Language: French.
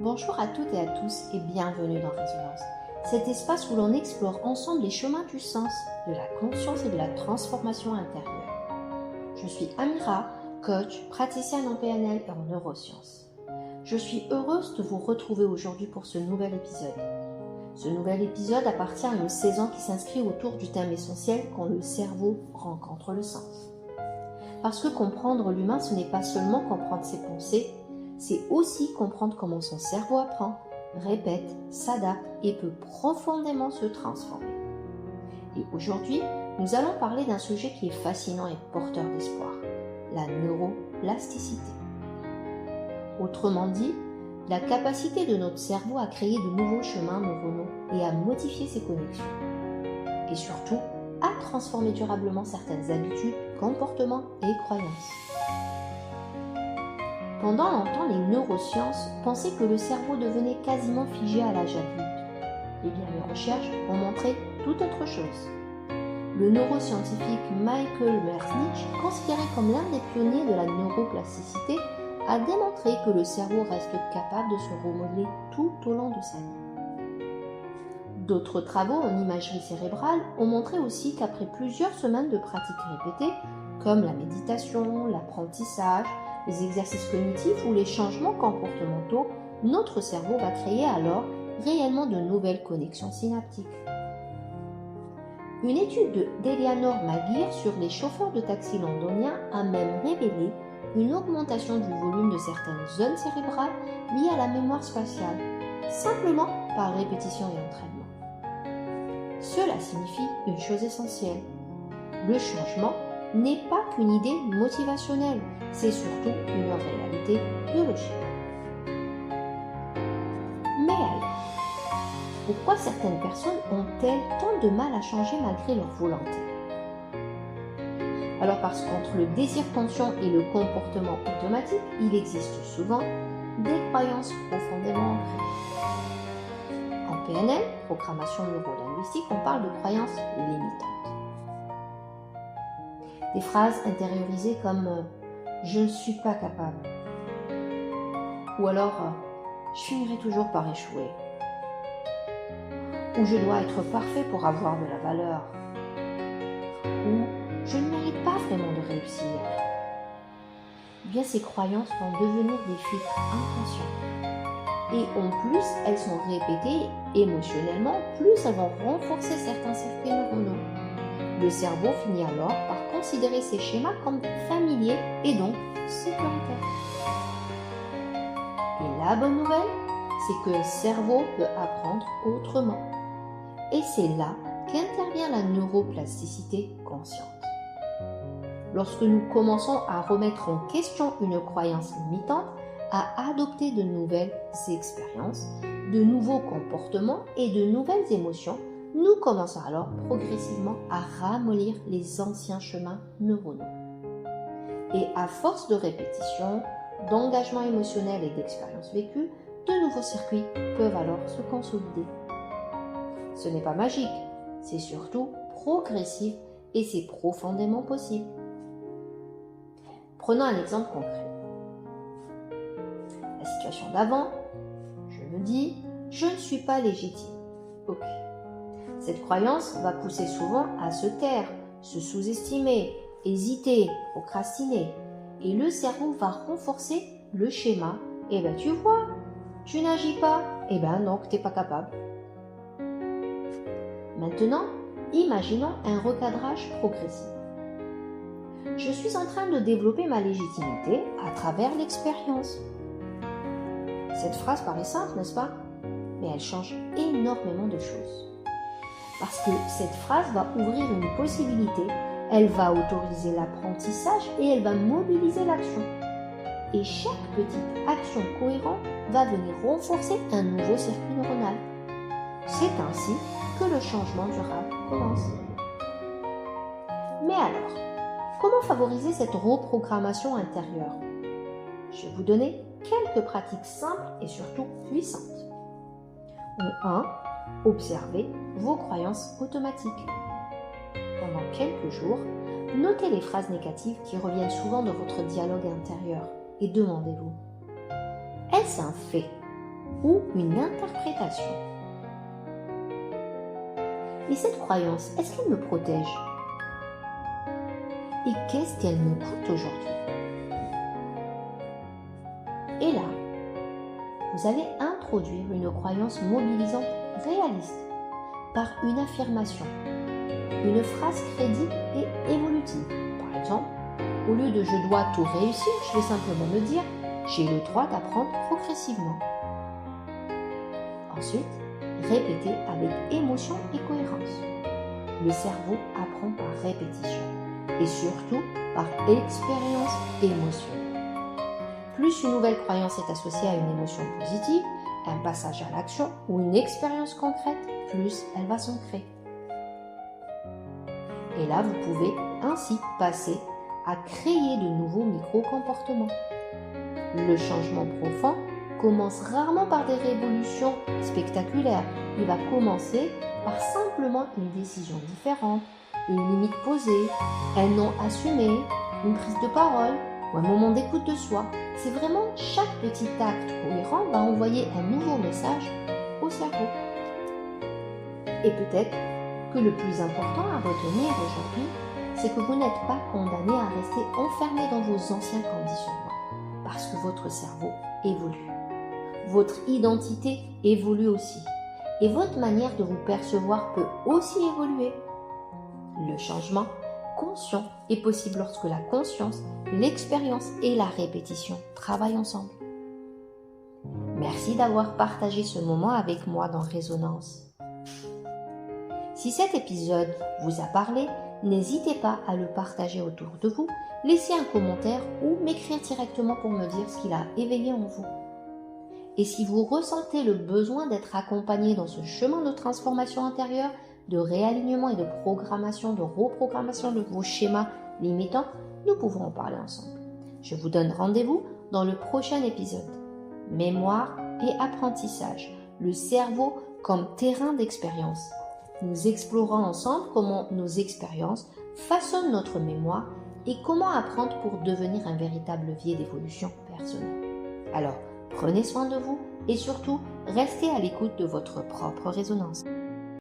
Bonjour à toutes et à tous et bienvenue dans Résonance, cet espace où l'on explore ensemble les chemins du sens, de la conscience et de la transformation intérieure. Je suis Amira, coach, praticienne en PNL et en neurosciences. Je suis heureuse de vous retrouver aujourd'hui pour ce nouvel épisode. Ce nouvel épisode appartient à une saison qui s'inscrit autour du thème essentiel quand le cerveau rencontre le sens. Parce que comprendre l'humain, ce n'est pas seulement comprendre ses pensées, c'est aussi comprendre comment son cerveau apprend, répète, s'adapte et peut profondément se transformer. Et aujourd'hui, nous allons parler d'un sujet qui est fascinant et porteur d'espoir, la neuroplasticité. Autrement dit, la capacité de notre cerveau à créer de nouveaux chemins neuronaux et à modifier ses connexions. Et surtout, à transformer durablement certaines habitudes, comportements et croyances. Pendant longtemps, les neurosciences pensaient que le cerveau devenait quasiment figé à l'âge adulte. Eh bien, les recherches ont montré tout autre chose. Le neuroscientifique Michael Merzenich, considéré comme l'un des pionniers de la neuroplasticité, a démontré que le cerveau reste capable de se remodeler tout au long de sa vie. D'autres travaux en imagerie cérébrale ont montré aussi qu'après plusieurs semaines de pratiques répétées, comme la méditation, l'apprentissage, les exercices cognitifs ou les changements comportementaux, notre cerveau va créer alors réellement de nouvelles connexions synaptiques. Une étude d'Eleanor Magir sur les chauffeurs de taxi londoniens a même révélé une augmentation du volume de certaines zones cérébrales liées à la mémoire spatiale, simplement par répétition et entraînement. Cela signifie une chose essentielle. Le changement n'est pas qu'une idée motivationnelle, c'est surtout une réalité biologique. Mais alors, pourquoi certaines personnes ont-elles tant de mal à changer malgré leur volonté ? Alors parce qu'entre le désir conscient et le comportement automatique, il existe souvent des croyances profondément ancrées. En PNL, programmation neuro-linguistique, on parle de croyances limitantes. Des phrases intériorisées comme « je ne suis pas capable » ou alors « je finirai toujours par échouer » ou « je dois être parfait pour avoir de la valeur » ou « je ne mérite pas vraiment de réussir ». Bien, ces croyances vont devenir des filtres inconscients. Et en plus, elles sont répétées émotionnellement, plus elles vont renforcer certains circuits neuronaux. Le cerveau finit alors par considérer ces schémas comme familiers et donc sécuritaires. Et la bonne nouvelle, c'est que le cerveau peut apprendre autrement. Et c'est là qu'intervient la neuroplasticité consciente. Lorsque nous commençons à remettre en question une croyance limitante, à adopter de nouvelles expériences, de nouveaux comportements et de nouvelles émotions, nous commençons alors progressivement à ramollir les anciens chemins neuronaux. Et à force de répétition, d'engagement émotionnel et d'expériences vécues, de nouveaux circuits peuvent alors se consolider. Ce n'est pas magique, c'est surtout progressif et c'est profondément possible. Prenons un exemple concret. La situation d'avant, je me dis « je ne suis pas légitime ». Ok. Cette croyance va pousser souvent à se taire, se sous-estimer, hésiter, procrastiner. Et le cerveau va renforcer le schéma. Eh ben tu vois, tu n'agis pas, eh ben donc tu n'es pas capable. Maintenant, imaginons un recadrage progressif. Je suis en train de développer ma légitimité à travers l'expérience. Cette phrase paraît simple, n'est-ce pas ? Mais elle change énormément de choses. Parce que cette phrase va ouvrir une possibilité, elle va autoriser l'apprentissage et elle va mobiliser l'action. Et chaque petite action cohérente va venir renforcer un nouveau circuit neuronal. C'est ainsi que le changement durable commence. Mais alors, comment favoriser cette reprogrammation intérieure ? Je vais vous donner quelques pratiques simples et surtout puissantes. 1. Observez vos croyances automatiques. Pendant quelques jours, notez les phrases négatives qui reviennent souvent dans votre dialogue intérieur et demandez-vous, est-ce un fait ? ou une interprétation. Et cette croyance, est-ce qu'elle me protège? Et qu'est-ce qu'elle me coûte aujourd'hui? Et là, vous allez introduire une croyance mobilisante réaliste par une affirmation, une phrase crédible et évolutive. Par exemple, au lieu de je dois tout réussir, je vais simplement me dire j'ai le droit d'apprendre progressivement. Ensuite, répétez avec émotion et cohérence. Le cerveau apprend par répétition et surtout par expérience émotionnelle. Plus une nouvelle croyance est associée à une émotion positive, un passage à l'action ou une expérience concrète, plus elle va s'ancrer. Et là, vous pouvez ainsi passer à créer de nouveaux micro-comportements. Le changement profond commence rarement par des révolutions spectaculaires. Il va commencer par simplement une décision différente, une limite posée, un non assumé, une prise de parole ou un moment d'écoute de soi. C'est vraiment chaque petit acte cohérent va envoyer un nouveau message au cerveau. Et peut-être que le plus important à retenir aujourd'hui, c'est que vous n'êtes pas condamné à rester enfermé dans vos anciens conditionnements, parce que votre cerveau évolue. Votre identité évolue aussi, et votre manière de vous percevoir peut aussi évoluer. Le changement conscient est possible lorsque la conscience, l'expérience et la répétition travaillent ensemble. Merci d'avoir partagé ce moment avec moi dans Résonance. Si cet épisode vous a parlé, n'hésitez pas à le partager autour de vous, laissez un commentaire ou m'écrire directement pour me dire ce qu'il a éveillé en vous. Et si vous ressentez le besoin d'être accompagné dans ce chemin de transformation intérieure, de réalignement et de programmation, de reprogrammation de vos schémas limitants, nous pouvons en parler ensemble. Je vous donne rendez-vous dans le prochain épisode. Mémoire et apprentissage, le cerveau comme terrain d'expérience. Nous explorons ensemble comment nos expériences façonnent notre mémoire et comment apprendre pour devenir un véritable levier d'évolution personnelle. Alors, prenez soin de vous et surtout, restez à l'écoute de votre propre résonance.